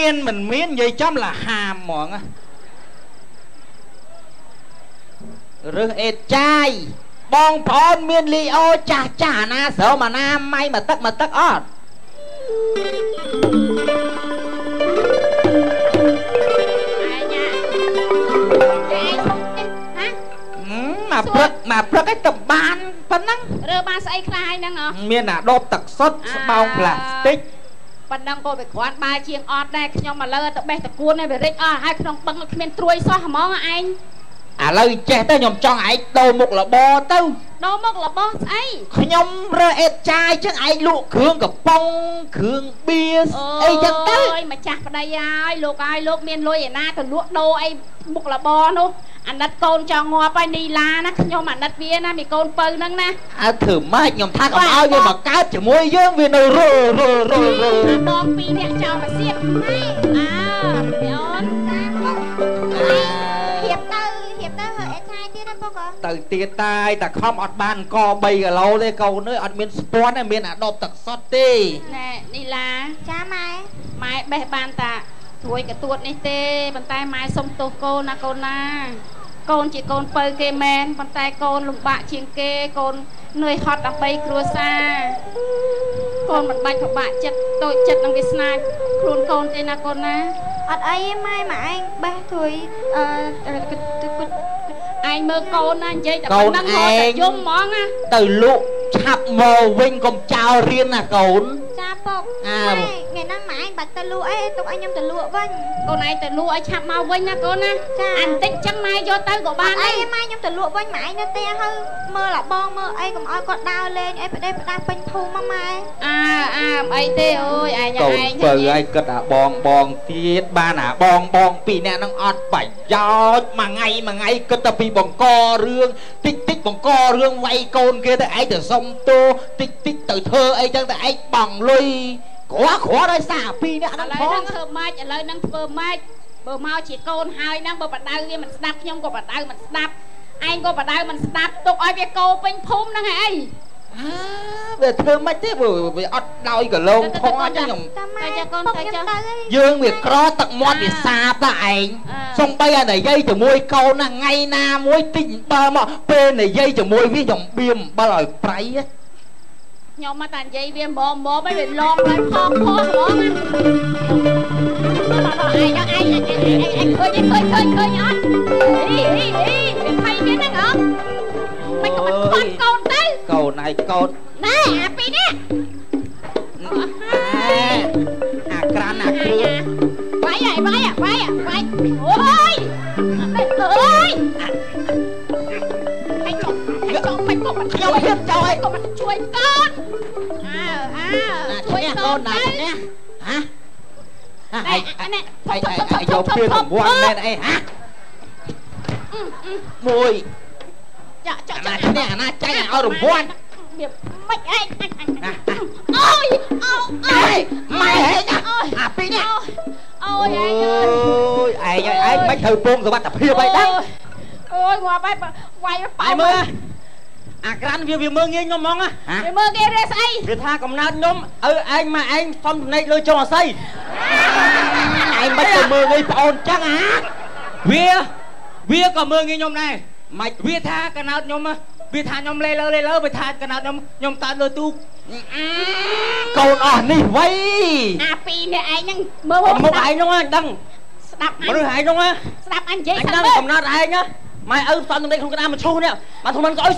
mình mình miên vậy chấm là hàm mọn á rước ết trai bong phòn miên li ô chả na sợ mà nam may mà tất ót mà prất cái tập ban phân năng rơ ban say khai năng hả miên là đốp tật sốt bao plastic phần năng cô phải khoan ba chiêng ọt đây nhưng mà lơ tập bè tập cuốn này phải rít hai không băng miên trôi xóa món anh lời trẻ tới nhom cho ai đầu mục là bò tao đầu mục là bò ấy nhom rơ ết trai chứ ai lụ khương gặp bông khương bia ấy chân tới mà chặt vào đây ai lục miên lôi vậy na từ lụa đô ai mục là bò nô anh đặt con cho ngọt ai đi la nó nhom mà đặt viên na mì con pơ nâng na thử mai nhom thang còn ao nhưng mà cá chỉ môi dương viên đâu rồi bong pi nè cho mà xiết từ tiệt tai ta không ọt bàn co bay cả lâu đây cầu nơi ọt miền sport này miền đột tật sót đi nè đi là cha mai bè bàn ta thôi cái tuột này tê bàn tay mai xong tô cô na con chỉ con pơi kê men bàn tay con lùng bạ chiên kê con nơi hot đập bay cua xa con bàn bạch của bạn chật tôi chật trong cái snipe luôn con tên là con na ọt ấy mai mà anh ba thôi anh mơ con anh chơi tập năng thôi dùng món á từ lụ chạp mồ vinh cùng chào riêng là cốn cha bọc ngày năm mà anh bật tờ lụa ấy tụi anh nhom tờ lụa vinh con này tờ lụa chạp màu vinh nha con á anh tích chắc mai vô tới của bạn ấy mai nhom tờ lụa vinh mà anh nó te hơn mơ là bon mơ ấy còn ai còn đau lên ấy phải đây phải đang pin thu mà mai ấy tê ơi ai nhà anh bờ ai cất bong tiết ba nà bong pì nè nó ọt bảy gió mà ngay cất tập pì bong co rương tích bong co rương vay con kia tới ấy từ sông tô tích từ thơ ấy chẳng tới ấy bằng lôi khó đây xả pì nè nó khó thơ mai trả lời năng thơ mai bờ mau chỉ con hai năng bờ bật đau kia mình đạp nhông có bật đau mình đạp anh có bật đau mình đạp tục ai việc cô pin phum năng hay về thơ mấy thế vừa ọt đau cả lông khó chứ nhồng dương việc có tận món để xa ta anh xong bây giờ này dây từ môi câu nè ngay na môi tinh ba mà bên này dây từ môi với dòng biêm ba lời trái á nhom mà tàn dây viêm bò mấy bị lon lại phong lon anh khơi nhót đi thay cái nó ngọt mày còn con tới câu này con nè pi nè cran cưa vai ôi mày chọn mày con chui con chui con này nè hả ai vô phiên của quan lên đây hả mùi nè cháy này ao đồng quan mày anh ôi mày hãy nhá pin nhá ôi anh ơi anh mấy thử buông rồi bắt tập hiệp vậy đó ôi qua bay phải mưa gran việc mưa nghe nhóm mong á việc mưa nghe ra say việc tha cầm nát nhóm anh mà anh phong này lôi cho mà say anh bắt đầu mưa nghe ồn chắc hả vía còn mưa nghe nhóm này mày vía tha cái nào nhóm á vía tha nhóm lê lơ vía tha cái nào nhóm ta lôi tu còn đi vậy pi này anh đang mơ một ai đúng không đăng đập anh đúng không đập anh dễ anh đang cầm nát ai nhá mày toàn trong đây không có nam mà chui nè mà thôi mình sỏi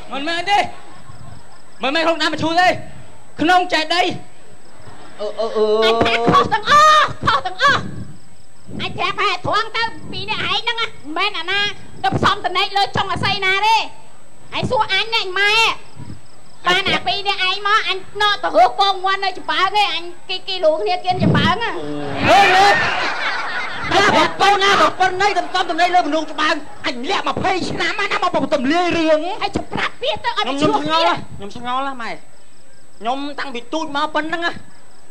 mình đi mày không nam mà chui đây không chạy đây anh thả khó tầng anh thả phải thoáng tao pi này anh đang mẹ na đập xong tầng này lên trong là xây nè đi anh xua anh này anh mai ba nè pi này anh mà anh nó từ hướng bông quan đây chụp bá cái anh cái luồng kia kia chụp bá á một con này tầm này lên mình chụp bá anh lẹ mà phê nám mà nó một tầm lê riêng anh chụp rap biết tao anh nhom xuống ngon lá mày ខ្ញុំតាំងពីទូចមកប៉ុណ្្នឹងណា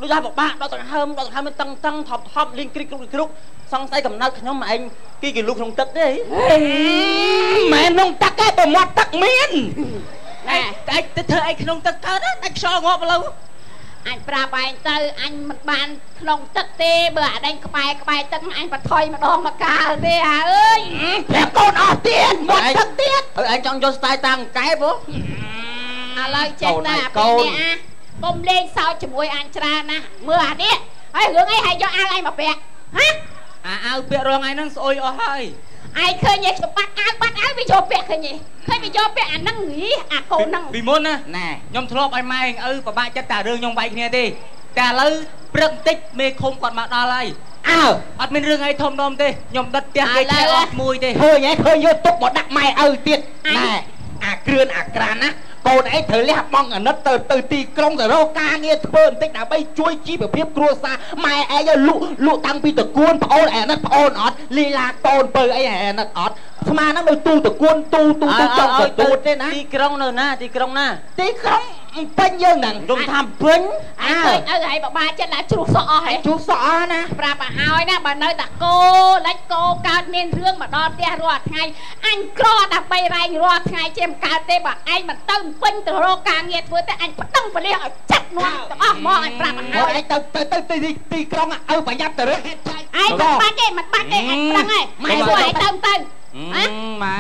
ដូចថាបបាក់ដល់ដង្ហើមមិនតឹងថប់លេងគ្រីកសង្ស័យកំណត់ខ្ញុំឯងគីលូក្នុងទឹកទេមែនក្នុងទឹកទេប្រមាត់ទឹកមានតែទៅធ្វើអីក្នុងទឹកកើតតែខ្យល់ងាប់លើអញប្រាប់ឯងទៅអញមិនបានក្នុងទឹកទេបើអាដេញក្បែរទឹកអញបថុយម្ដងមកកាលទេអើយប្រាប់កូនអស់ទៀតមាត់ទឹកទៀតហើយឯងចង់យកស្ទាយតាំងកែបហ៎ឥឡូវចេះតែពីនេះកុំលេងសើចជាមួយអញច្រើនណាមើលអានេះហើយរឿងអីហើយយកអាវឯងមកពាក់ហ៎អាវពាក់រងឯហ្នឹងស្អុយអស់ហើយឯងឃើញឯងខ្ញុំបាត់អាវវាយកពាក់ឃើញទេឃើញវាយកពាក់អាហ្នឹងអាកូនហ្នឹងពីមុនណាខ្ញុំធ្លាប់ឲ្យម៉ែឪពិបាកចិត្តតែរឿងខ្ញុំវាយគ្នាទេតែឥឡូវព្រឹកបន្តិចមេឃុំគាត់មកដល់ហើយអត់មានរឿងអីធំដុំទេខ្ញុំដិតផ្ទះគេឆែអស់មួយទេឃើញយកទុកមកដាក់ម៉ែឪទៀតណែអាគ្រឿនអាក្រានណាកូនឯងត្រូវលះបង់អាណិតទៅទីក្រុងទៅរកការងារធ្វើបន្តិចដើម្បីជួយជីវភាពគ្រួសារម៉ែឯងលក់តាំងពីតកួនប្អូនអាណិតប្អូនអត់លីឡាតូនពើអីអាណិតអត់ស្មានហ្នឹងនៅទូតកួនទូចង់ទៅទូទេណាទីក្រុងនៅណាទីក្រុងពេញយើងហ្នឹងខ្ញុំថាពេញឲ្យបបាចិត្តណាជ្រុះសក់អស់ហ៎ជ្រុះសក់អស់ណាប្រាប់ឲ្យណាបើនៅតាគោលិចគោកើតមានរឿងមកដល់ផ្ទះរាល់ថ្ងៃអញក្រដើម្បីរែងរាល់ថ្ងៃជាមិនកើតទេបើឯងមិនទៅពេញទៅរកការងារធ្វើទេអញប្តឹងប៉ូលីសឲ្យចាត់នាំទាំងអស់មកអញប្រាប់ឲ្យឯងទៅទីក្រុងឲ្យប្រយ័ត្នទៅរើសឯងមិនបាច់ទេអញប្តឹងឯងម៉ែពួកឯងទៅម៉ែ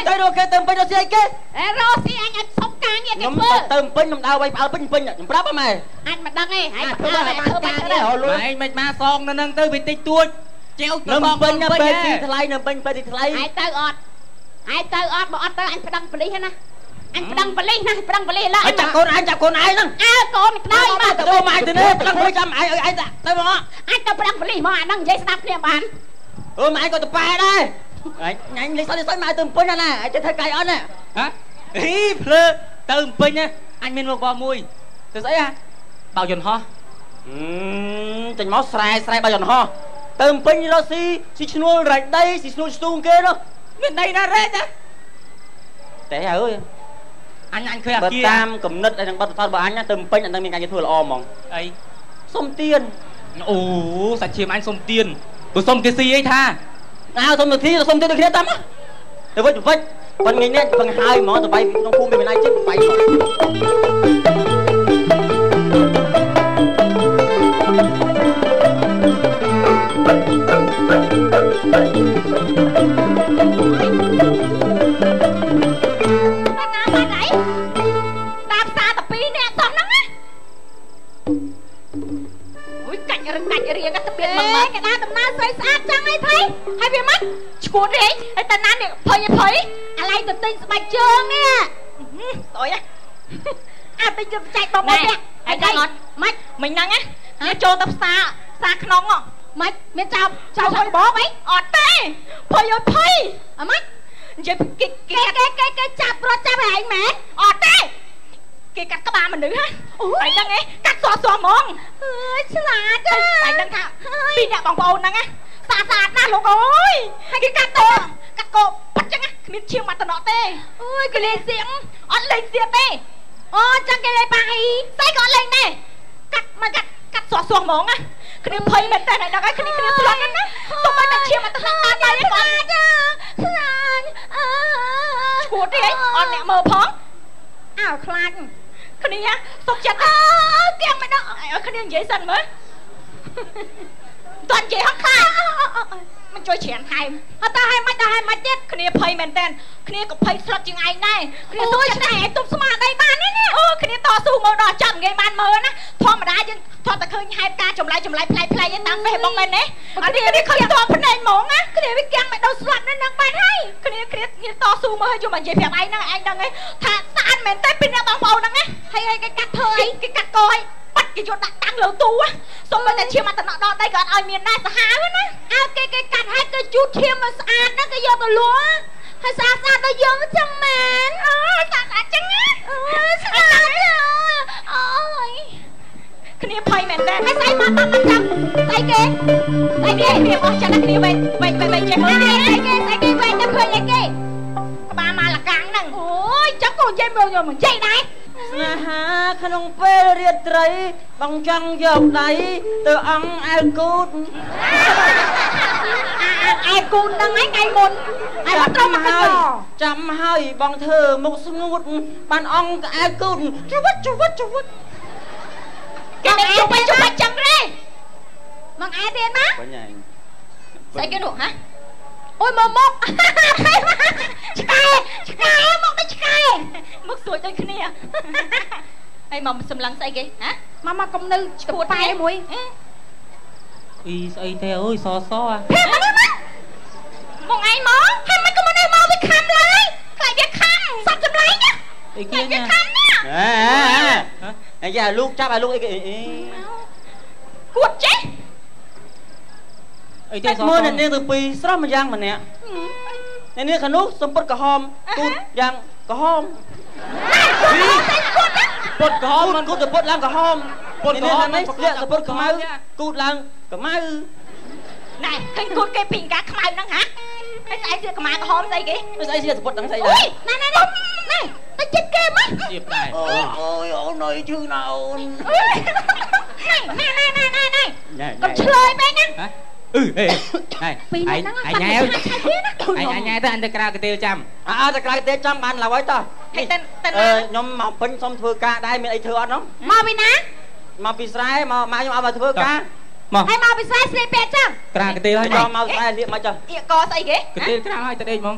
ទៅរកគេទៅពេញរកស៊ីអីគេរកស៊ីអញសុំការងារគេធ្វើខ្ញុំទៅពេញខ្ញុំដើរវាយផ្អើលពេញខ្ញុំប្រាប់ហ៎ម៉ែអញមិនដឹងទេហើយធ្វើបានឯងមិនមកសងនៅនឹងទៅវាតិចតួចចែវទៅបងពេញពេញទីថ្លៃនៅពេញទីថ្លៃឯងទៅអត់បើអត់ទៅអញប្តឹងប៉ូលីសណាអញប្តឹងប៉ូលីសណាប្តឹងប៉ូលីសឡើយចាប់កូនឯងហ្នឹងកូនក្តៅមកទៅមកទៅនេះប្តឹងមួយចាំឯងឲ្យឯងទៅមកអញទៅប្តឹងប៉ូលីសមកអាហ្នឹងនិយាយស្ដាប់គ្នាបានម៉ែក៏ទៅប៉ែដែរញ៉ាញ់លេខសតម៉ែទៅពេញណាអាចទៅធ្វើកាយអត់ណាហ៎ភ្លើទៅពេញណាអញមានមកបងមួយទៅស្អីហ៎បោយន្តហោះចេញមកស្រែបោយន្តហោះទៅពេញរកស៊ីឈ្នួលរែកដីស៊ីឈ្នួលស្ទូងគេនោះមានដីណារែកទេតែអើយអញឃើញអាគារតាមកំណត់ឯនឹងបទដ្ឋានរបស់អញទៅពេញអត់នឹងមានការធ្វើល្អហ្មងអីសុំទៀនអូសាច់ឈាមអញសុំទៀនបើសុំគេស៊ីអីថាសុំនាទីសុំទៀនដូចគ្នាតាមទៅវិញប៉ុនថ្ងៃនេះបង្ហើយហ្មងទៅវាយក្នុងភូមិមានណាចិត្តវាយហ្មងរៀងទៅមានមកគេដាក់ដំណើរស្អីស្អាតចឹងអីថៃហើយវាមិនឈួតទេហើយតាណានេះភ័យអាឡៃទៅទិញស្បែកជើងនេះស្អុយអាទិញទៅចែកបងប្អូននេះហើយចែកអត់មិនហ្នឹងណាវាចូលទៅផ្សារក្នុងមិនមានចោលឲ្យបងអីអត់ទេភ័យអមិននិយាយគេចាប់រត់ចាប់ឯងមែនអត់ទេគេកាត់ក្បាលមនុស្សហ៎អញដឹងឯងកាត់សហ្មងអើយឆ្លាតអញដឹងថាពីអ្នកបងប្អូនហ្នឹងណាស្អាតណាស់លោកអើយហើយគេកាត់កោប៉ាត់ចឹងណាគ្មានឈាមមកតំណក់ទេអើយគេលេងសៀងអត់លេងសៀងទេអូចឹងគេលេងប៉ាអីស្អីក៏អត់លេងដែរកាត់សហ្មងណាគ្នាភ័យមែនតើហើយដឹងហើយគ្នាស្លន់ណាទុំមកតែឈាមមកតំណក់អត់ដែរគាត់ស្លាតឈួតទេអត់អ្នកមើលផងអើខ្លាចគ្នាសុកចិត្តទៀងមិនដឹងឲ្យគ្នានិយាយសិនមើលតើនិយាយហត់ខ្លាចមិនជួយច្រានថែមអត់តើឲ្យមិនទៀតគ្នាភ័យមែនតើគ្នាក៏ភ័យស្លុតជាងឯងដែរគ្នាសុកចិត្តតែឯងទប់ស្មារតីបាននេះអូគ្នាតស៊ូមើលដល់ចាំងាយបានមើលណាធម្មតាយើងថតតែឃើញហេតុការចម្លែកផ្លែឯតាម Facebook មែនទេអានេះគ្នាឃើញតភ្នែកហ្មងណាគ្នាវាគាំងមិនដល់ស្លាត់នៅនឹងបានហើយគ្នាតស៊ូមើលយកមកនិយាយប្រាប់ឯងហ្នឹងឯងដឹងទេថាស្អាតមែនទេពីអ្នកបងប្អូនហ្នឹងណាហើយគេកាត់ធ្វើអីគេកាត់កអីបាត់គេយកដាក់តាំងលើទូសុំតែឈាមមកតំណក់ដល់ដីក៏អត់ឲ្យមានដែរសាហាវណាអើគេកាត់ហើយគេជូតឈាមមកស្អាតណាគេយកទៅលក់ហើយស្អាតដល់យើងចឹងមែនអូស្អាតចឹងណាអូស្អាតអូយគ្នាភ័យមែនទេហើយស្អីមកតាមមកចាំស្អីគេវាអស់ចឹងគ្នាវិញចេះមើលស្អីគេវិញទៅឃើញអីគេក្បាលមកលកាំងហ្នឹងអូយចឹងក៏និយាយមើលយកមកនិយាយដែរ ស្នេហាក្នុងពេលរាត្រីបងចង់យកដៃទៅអង្អែលគូតឯគូនហ្នឹងឯងថ្ងៃមុនឯងត្រូវមកហើយចាំហើយបងធ្វើមុខស្ងួតបានអង្អែលគូតជវិតគេមិនជវិតចឹងទេមកឯទៀតមកបញ្ញាស្អីគេនោះហ៎អូយមកឆ្កែមកដូចឆ្កែមកសួយដូចគ្នាហើយមកសម្លឹងស្អីគេហ៎មកកុំនៅឈួតប៉ែមួយអីស្អីទេអើយសសមកឯងមកហើយមិនក៏មកនេះមកវាខំឡើយខ្លាចវាខំសត្វចម្លែកណាអីគេណាខំណាអាយ៉ាលោកចាប់ឲ្យលោកអីគេគួតចេះអីទេសមើលអ្នកនាងទៅពីរស្រស់ម្យ៉ាងម្នាក់អ្នកនាងខាងនោះសំពត់ក្រហមគូតយ៉ាងក្រហមពុតក្រហមមិនគូតទៅពុតឡើងក្រហមពុតក្រហមនេះលាក់ទៅពុតខ្មៅគូតឡើងខ្មៅណែឃើញគូតគេពីការខ្មៅហ្នឹងហ៎ហើយស្អីជាកម្មាក្រហមស្អីគេស្អីជាទៅពុតហ្នឹងស្អីដែរណែទៅចិត្តគេមកទៀតដែរអូយអូនអើយជឿណាអូនណែកុំឆ្លើយពេកណាហេពីហ្នឹងអញញ៉ែអញញ៉ែទៅអញទៅក្រៅកាទៀលចាំទៅក្រៅកាទៀលចាំបានឡើយតោះខ្ញុំមកពេញសុំធ្វើការដែរមានអីធ្វើអត់ហ្នឹងមកពីណាមកពីស្រែមកម៉ាខ្ញុំឲ្យមកធ្វើការមកហើយមកពីស្រែស្រីពេកចឹងក្រៅកាទៀលហើយមកស្រែលៀកមកចុះអៀកកស្អីគេកាទៀលក្រៅហើយទៅដេកហ្មង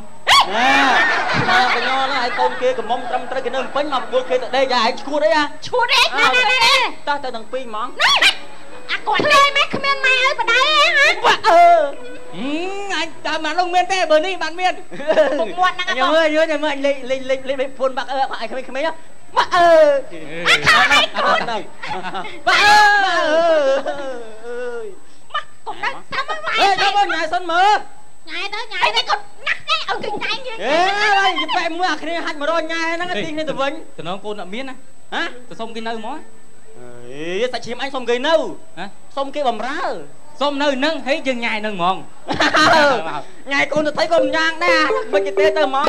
មកកញ្ញោហ្នឹងឲ្យកូនគេកំមុំត្រឹមត្រូវគេនៅពេញមកពួលគេទៅដេកយ៉ាឯងឈួតអីណាតោះទៅទាំងពីរហ្មងអាគាត់លេមិនគ្មានម៉ែឲ្យបដៅហ៎អញតាមមកនោះមានទេបើនេះបានមានមុខមាត់ហ្នឹងខ្ញុំមើលអញលេងពួនបាក់អើឲ្យក្មេងៗបាក់អើអាខាងហ្នឹងបាក់អើមកកុំដល់តាមមកអេដល់មកញ៉ៃសិនមើលញ៉ៃទៅគាត់ណាស់ទេឲ្យគេញ៉ៃយើងអេយបែបមួយអាគ្នាហាច់100ញ៉ៃហ្នឹងទីគ្នាទៅវិញតំណងកូនអត់មានណាហ៎ទៅសុំគេនៅហ្មងអេសាច់ឈាមអញសុំគេនៅសុំគេបំរើសុំនៅនឹងហេយើងញ៉ាយនឹងហ្មងញ៉ាយកូនទៅថៃក៏មិនយ៉ាងដែរមិនគេទេទៅហ្មង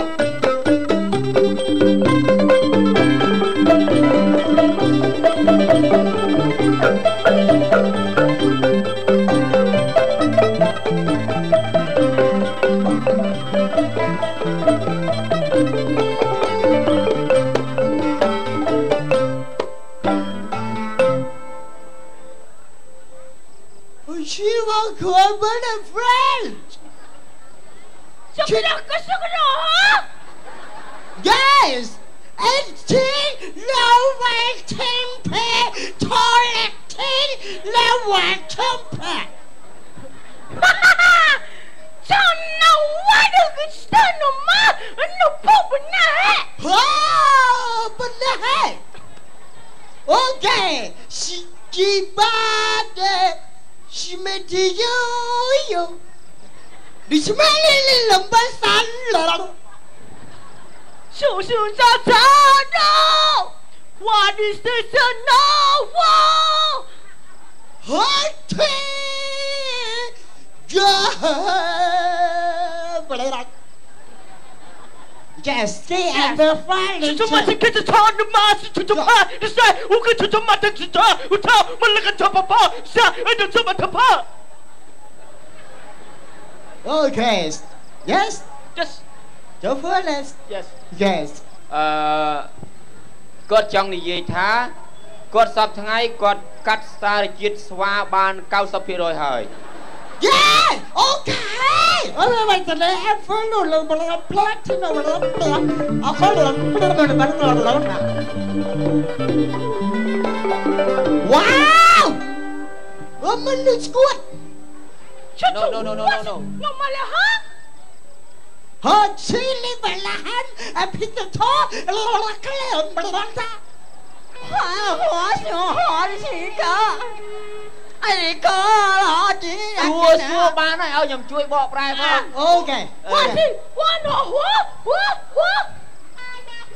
She will come with a friend. Yes, and she no one temper, toileting, no one temper. Don't know what you can stand no more, no poop in that. Oh, but the heck. Okay, she bad. She made you. This smelly lumber sun. So no. What is this? No. Hot Yes, stay at the fire. So much to get the town the master to the part. The side who get to the matter to talk. Who tell me like a top of bar. Sir, and the top of the bar. Okay. Yes? Just. The furnace. Yes. Yes. គាត់ចង់និយាយថាគាត់សពថ្ងៃគាត់កាត់សារជាតិស្វាបាន 90% ហើយ Yeah! Okay! Wait a minute, platinum. Wow! It's good. No. No malahan. Hot chili malahan and pizza top. Ai có lo chỉ xua ba nói ơi nhầm chui bọ prai không ok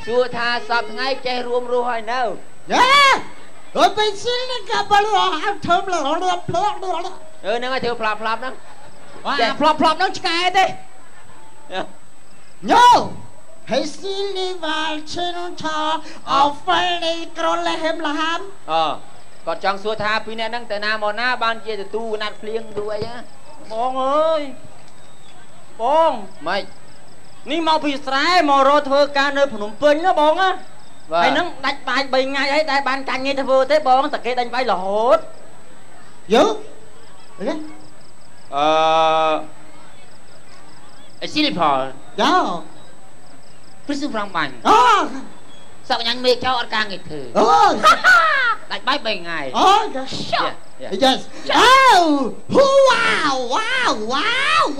xua tha sập ngay chơi ruom ru hồi nào yeah rồi bây giờ cái bao lo ăn thơm là nó ngay theo plop đó plop nó cái thế no Hãy xin đi vào trên thọ ở phải đi còn lại hem là ham គាត់ចង់សួរថាពីអ្នកហ្នឹងទៅណាមកណាបានជាទទួលណាត់ភ្លៀងទូអីណា បងអើយបងម៉េចនេះមកពីស្រែមករកធ្វើការនៅភ្នំពេញណាបងណាហើយហ្នឹងដាច់បាយ3ថ្ងៃអីតែបានចាញ់ងារធ្វើទេបងតែគេដេញវាយរហូតយោស៊ីលីផលយោព្រឹសប្រងបាញ់ សក់ញ៉ាំមេចោអត់ការងារធ្វើដាច់បាយ3ថ្ងៃ Yes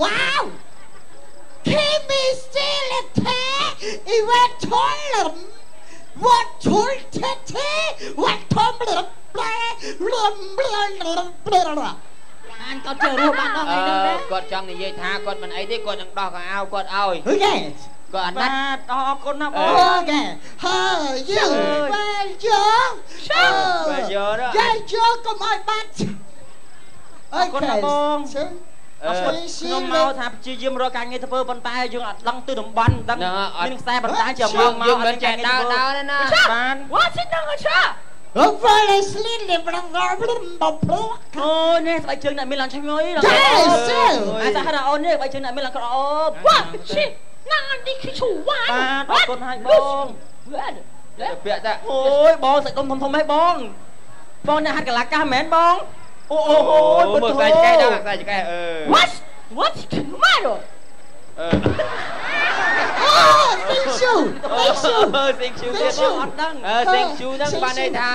wow Kim is still a tea What toilet What toilet What toilet អានគាត់ចូលរួមបានដល់ថ្ងៃនេះទេគាត់ចង់និយាយថាគាត់មិនអីទេគាត់នឹងដោះកៅអៅគាត់ឲ្យ គាត់អាណិតអរគុណណាបង អូខេហើយយើងបែរយកបែរយកđó យាយយកកុំឲ្យបាត់អរគុណណាបងខ្ញុំមកថាព្យាយាមរកការងារធ្វើប៉ុន្តែយើងអត់ដឹងទិសតំបន់ដឹងមានខ្សែបណ្ដាញជាមកអត់មានការងារធ្វើដើរណាបាន What is that អូពេលស្លីនលេប្រងបប្រុសអូនេះស្បែកជើងអ្នកមានឡើងឆ្ងុយអាសាហារអូននេះស្បែកជើងអ្នកមានឡើងក្រអូប What shit ណានេះគឺឈូវ៉ាបានអរគុណហើយបងពាក់តាអូយបងសាច់ដុំធំហីបងអ្នកហាត់កលាកាសមែនបងអូមើលខ្សែចកេះដល់ខ្សែចកេះWhat matter Thank you បងអត់ដឹងThank you ហ្នឹងបានន័យថា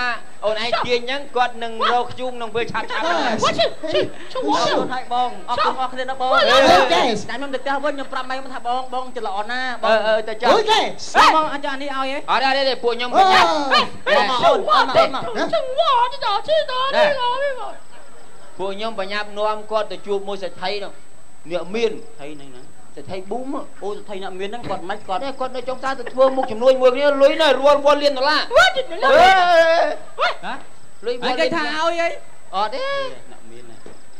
អូនឯងទាញអញ្ចឹងគាត់នឹងរកខ្ជុំក្នុងពេលឆាប់ហ្នឹងអរគុណហើយបងអរគុណអរគ្នាណាបងតែខ្ញុំទៅផ្ទះវិញខ្ញុំប្រាប់ម៉ែខ្ញុំថាបងច្រឡំណាបងទៅចាបងអញ្ចឹងនេះឲ្យហ៎អត់ទេពួកខ្ញុំបញ្ញាពួកខ្ញុំបញ្ញាប់នាំគាត់ទៅជួបមួយសេដ្ឋីនោះអ្នកមានថៃហ្នឹងណាសេដ្ឋីប៊ូមអូសេដ្ឋីអ្នកមានហ្នឹងគាត់មិនគាត់នៅចុងសាទៅធ្វើមុខជំនួយមួយគ្នាលុយនៅរាល់វល់លានដុល្លារលុយវល់គេថាឲ្យអីអត់ទេអ្នកមាន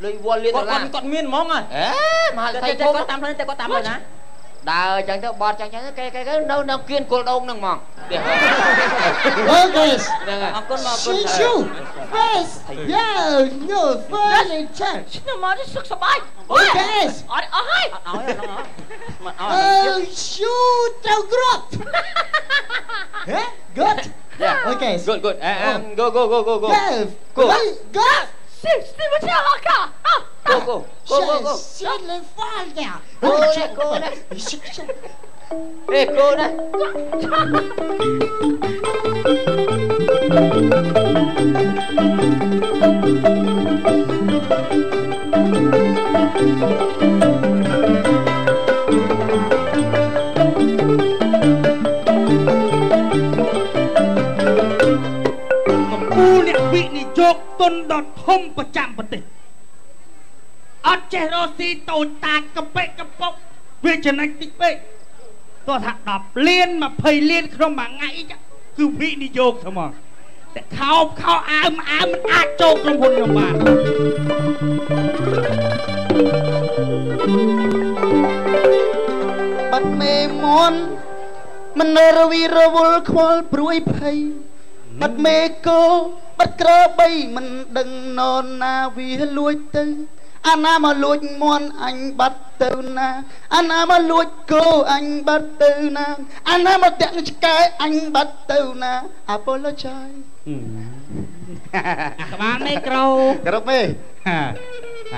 លុយវល់លានដុល្លារគាត់មានហ្មងហ៎មហាសេដ្ឋីគាត់តាមផ្លូវតែគាត់តាមផ្លូវណាដើរអញ្ចឹងទៅបត់អញ្ចឹងគេនៅគៀនគល់ដងហ្នឹងហ្មងអូខេអរគុណមកអរគុណ First yeah no first church ខ្ញុំមកសុខសប្បាយអូខេអត់ឲ្យអត់ឲ្យមកឲ្យ shoot ទៅគ្រាប់ហេ good yeah okay good go go Steve what's your locker go shit lên fall down go đó ê go đó អ្នកវិនិយោគទុនដ៏ធំប្រចាំប្រទេសអត់ចេះរកស៊ីតូចតាចកំពេកកំពុកវាចំណេញតិចពេកទោះថា10លាន20លានក្នុងមួយថ្ងៃគឺវិនិយោគហ្មងតែខោអើមមិនអាចចូលក្រុមហ៊ុនខ្ញុំបានបាត់មេមន់មិនរវីរវល់ខ្វល់ព្រួយភ័យបាត់មេកោបាត់ក្របីមិនដឹងនរណាវាលួចទៅអាណាមកលួចមន់អញបាត់ទៅណាអាណាមកលួចគោអញបាត់ទៅណាអាណាមកតាក់ឆ្កែអញបាត់ទៅណា Apologize ក្បាលមេក្រូគ្រប់ទេ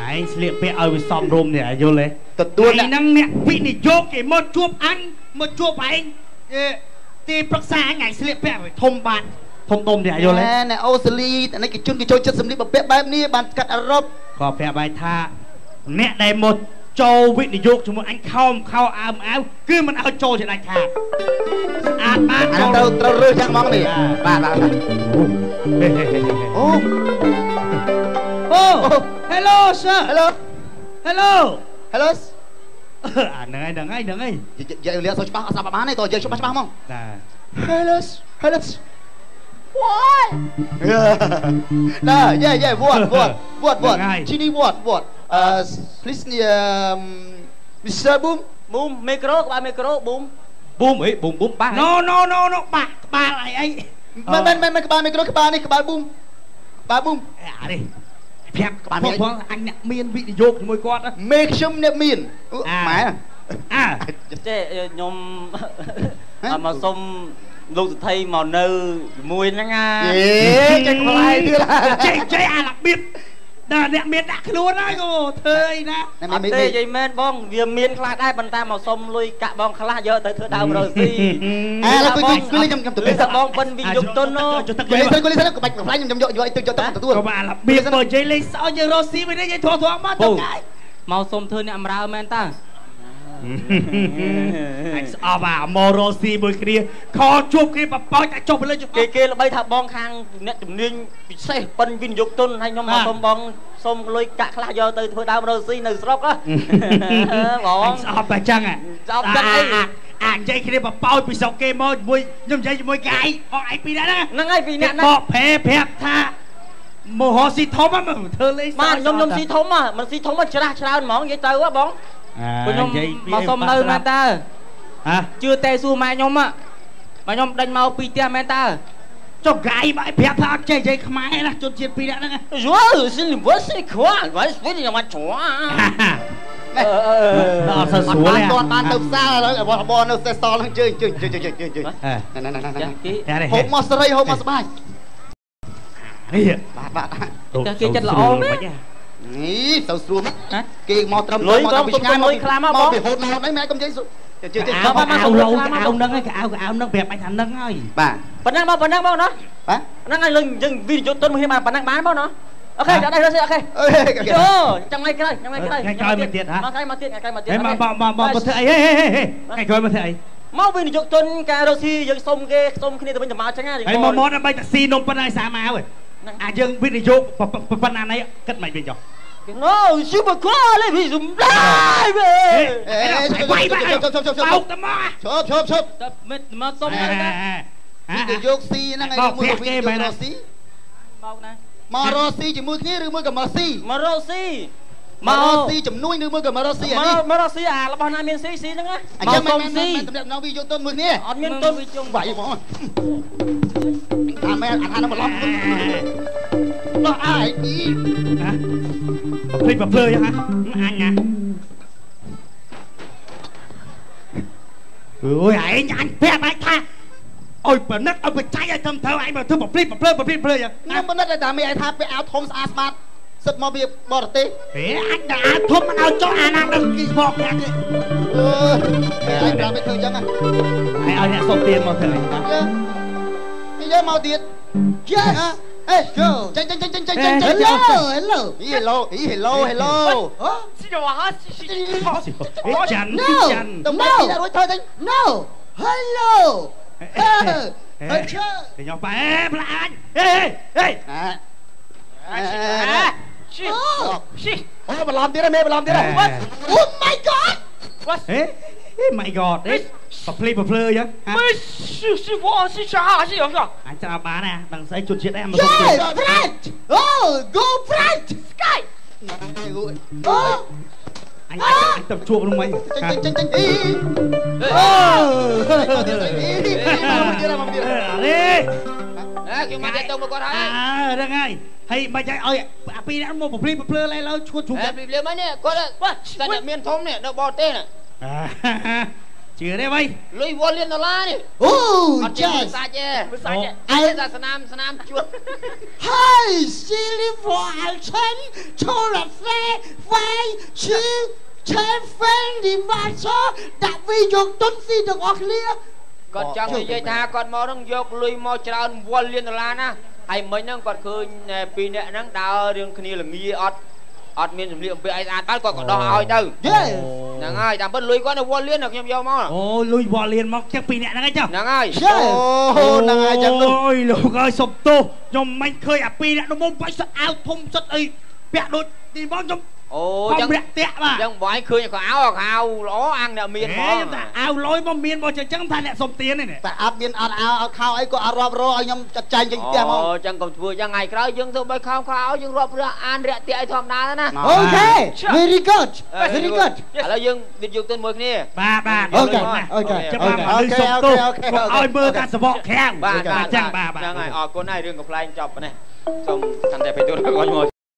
ឯងស្លៀកពាក់ឲ្យវាសមរម្យនេះយល់ទេទទួលហ្នឹងអ្នកវិនិយោគគេមកជួបអញមកជួបឯងទីប្រឹក្សាអញឯងស្លៀកពាក់ធំបាទធំនេះយល់ទេអ្នកអូស្ត្រាលីអានេះគេជន់គេចូលចិត្តសម្លៀកបំពាក់បែបនេះបានកាត់អឺរ៉ុបក៏ប្រាប់ឯងថាអ្នកដែលមកចូលវិនិយោគជាមួយអញខោអើមអាវគឺមិនឲ្យចូលជាដាច់ខាតស្អាតបានត្រូវរើសយ៉ាងហ្មងនេះបាទអូ hello sir hello ហ្នឹងហើយនិយាយលាក់សូវច្បាស់អត់ស្ដាប់បានទេតើយើងច្បាស់ហ្មងណា hello What? Nah, yeah. What? Chini what? Please Mr. Boom. Boom, micro, các bạn micro, boom. bùm ấy bùm ba no ba lại ấy menក្បាលមីក្រូក្បាលនេះក្បាលប៊ូមក្បាលប៊ូម នេះប្រាប់ក្បាលផងអញអ្នកមានវិនិយោគជាមួយគាត់មេខ្ញុំអ្នកមានម៉ែចេះខ្ញុំមកសុំលោកសិទ្ធិមកនៅជាមួយហ្នឹងណាចេះខ្លាយទៀតចេះអារបៀបដល់អ្នកមានដាក់ខ្លួនហើយគូធ្វើអីណាអត់ទេនិយាយមែនបងវាមានខ្លះដែរប៉ុន្តែមកសុំលុយកាក់បងខ្លះយកទៅធ្វើដើមរកស៊ីឡើយគឺខ្ញុំទៅទៅបងបិនវិយុទុននោះទៅទៅក្បាច់ខ្លាញ់ខ្ញុំយកទៅទទួលក៏អារបៀបបើនិយាយលេងសើចយើងរកស៊ីវិញនិយាយធំមកទៅមកសុំធ្វើអ្នកអំរើមែនតើអញស្អប់អាមករស់ស៊ីមួយគ្នាខជួបគ្នាបបោចតែចុះទៅលើគេល្បីថាបងខាងអ្នកជំនាញពិសេសប៉ិនវិនិយោគទុនហើយខ្ញុំមកសុំបងសុំលុយកាក់ខ្លះយកទៅធ្វើដើមរស់ស៊ីនៅស្រុកបងស្អប់តែចឹងស្អប់ចឹងអីអានិយាយគ្នាបបោចពីស្រុកគេមកជាមួយខ្ញុំនិយាយជាមួយកាយអស់ឯពីរនាក់ហ្នឹងហើយពីរនាក់ហ្នឹងបកប្រែប្រាប់ថាមហោស៊ីធំមកធ្វើលេងបាទខ្ញុំស៊ីធំមិនស៊ីធំច្រាស់ច្រើនហ្មងនិយាយទៅបងខ្ញុំមកសុំនៅមែនតើជឿតែសួរម៉ែខ្ញុំមកខ្ញុំដេញមកពីផ្ទះមែនតើចុះកាយមកប្រាប់ថាអត់ចេះនិយាយខ្មែរណាជនជាតិពីរនាក់ហ្នឹងយូសិលវ៉ាស៊ីខ្វាល់វ៉ាស្វីយ៉ាងមកច្រាអត់ស្រួលទេបានទៅផ្សារហើយរបស់នៅសេសសល់ហ្នឹងជើញហូបមកស្រីហូបមកស្បាយនេះបាទគេចិត្តល្អណាស់នេះទៅស្រួលគេមកត្រឹមទៅមកពីឆ្ងាយមកខ្លះមកបងពីហូតមកហ្នឹងម៉ែកុំនិយាយជឿអៅឡូកៅហ្នឹងឯងកៅហ្នឹងប្រាប់បាច់ថាហ្នឹងហើយបាទប៉ុណ្ណឹងបងណាបាទហ្នឹងហើយយើងវិនិយោគទុនមួយបានប៉ុណ្ណឹងបានបងណាអូខេចាំដៃរស់អូខេយោចាំថ្ងៃក្រោយថ្ងៃក្រោយមកទៀតហ៎ថ្ងៃក្រោយមកទៀតហេមកធ្វើអីហេថ្ងៃក្រោយមកធ្វើអីមកវិនិយោគទុនការរស់ស៊ីយើងសុំគេសុំគ្នាទៅវិញទៅមកចឹងហ្នឹងហើយមកដើម្បីតាស៊ីនំប៉ុណ្ណាសាមកហើយអាយើងវិនិយោគប៉ុណ្ណានេះគិតមិនវិញចុះNo, super cool, let me zoom live. បាយបោកទៅមកឈប់មកសុំទៅណាវិនិយោគស៊ីហ្នឹងឯងមួយវិនិយោគរស់ស៊ីបោកណាមករស់ស៊ីជាមួយគ្នាឬមួយក៏មកស៊ីមករស់ស៊ីមករស់ស៊ីចំនួនឬមួយក៏មករស់ស៊ីអានេះមករស់ស៊ីអារបស់ណាមានស៊ីហ្នឹងណាអញ្ចឹងមិនស៊ីតំណែងវិនិយោគទុនមួយគ្នាអត់មានទុនវិជុំវាយហ្មងថាមែនអាថានឹងបន្លំដោះអាយពីភ្លេចភ្លើយ៉ាងអញណាអូយឯងអញប្រាប់ឯងថាអុយប៉និតឲ្យបច្ច័យឲ្យធ្វើឯងមកធ្វើភ្លេចភ្លើយ៉ាងខ្ញុំប៉និតតែមានឯថាពាក់អាវធំស្អាតស្មាតសិតមកពីបរទេសហេអញតែអាវធំមិនឲ្យចុះអាណានឹងគីមកគេឯងប្រាប់ឲ្យធ្វើអញ្ចឹងហ៎ឲ្យអ្នកសុំtiềnមកធ្វើអីយកមកទៀតYes. Hey, go. Hello. Xin chào hả? Chăn. No. No. Hello. Thì nhau phải là anh. Ê. Mà làm tí đây. Oh my god. What? My god. Play vậy? Sư phụ sư cha gì không? Anh chào bà nè, đằng sau chuột chết em mà. Yeah, Fred. Oh, go Fred. Sky. Anh tập chuột luôn mày. Kêu mà chạy tung một con thôi. Đang ngay. Hay mà chạy ơi, pi đã mua một play lấy lâu chuột chuột. Play mấy nè, có đấy. Cái này miên thống nè, nó bò tê nè. Chưa đấy mày. Lui vô liên nó la đi. Oh, yes. Ai ra Sanam chuột. Hey, silly for Alton. Cho là phê chứ. Chơi phê đi mà cho. Đã vì dục tuân si được ọc lia. Còn trong thì dây tha con mò nâng dục lui mò trao vô liên nó la nè. Hay mấy nâng còn khơi pì nè nâng đào đường khní là nghi ọt miền sầm liệm bị ai ăn bắt còn đo ao đâu. Nè ơi, tạm bất lui có nó vô liên được nhom vô máu. Ô, lui vô liên móc chắc pì nè nè chứ. Nè ơi. Ô, nè ơi chắc luôn. Ôi, lục ơi sụp tô. Nhom mình khơi à pì nè nó mông phải sắt ao thùng sắt ấy. Bẹt đôi thì mong nhom អូ ចឹងរាក់តាក់បាទ ចឹងបងឯងឃើញក៏អោល្អអាំងអ្នកមានហ្មង តែអាវលយមកមានមកចឹងថាអ្នកសុំទៀននេះ តែអត់មានអត់អោអត់ខោអីក៏អត់រាប់រកឲ្យខ្ញុំចាត់ចែងចេញផ្ទះហ្មង អូចឹងកុំធ្វើចឹងថ្ងៃក្រោយយើងទៅបីខោយើងរាប់រកអានរាក់ទាក់ឲ្យធម្មតាណា អូខេ very good very good ឥឡូវយើងយកទិនមួយគ្នា បាទ អូខេ ចាំបាទឲ្យមើលការសវកខាំង បាទ ចឹងបាទ ហ្នឹងហើយអរគុណហើយរឿងកំ pl ែងចប់ប៉ុណ្ណេះសូមកាន់តែបេទូនរបស់ខ្ញុំ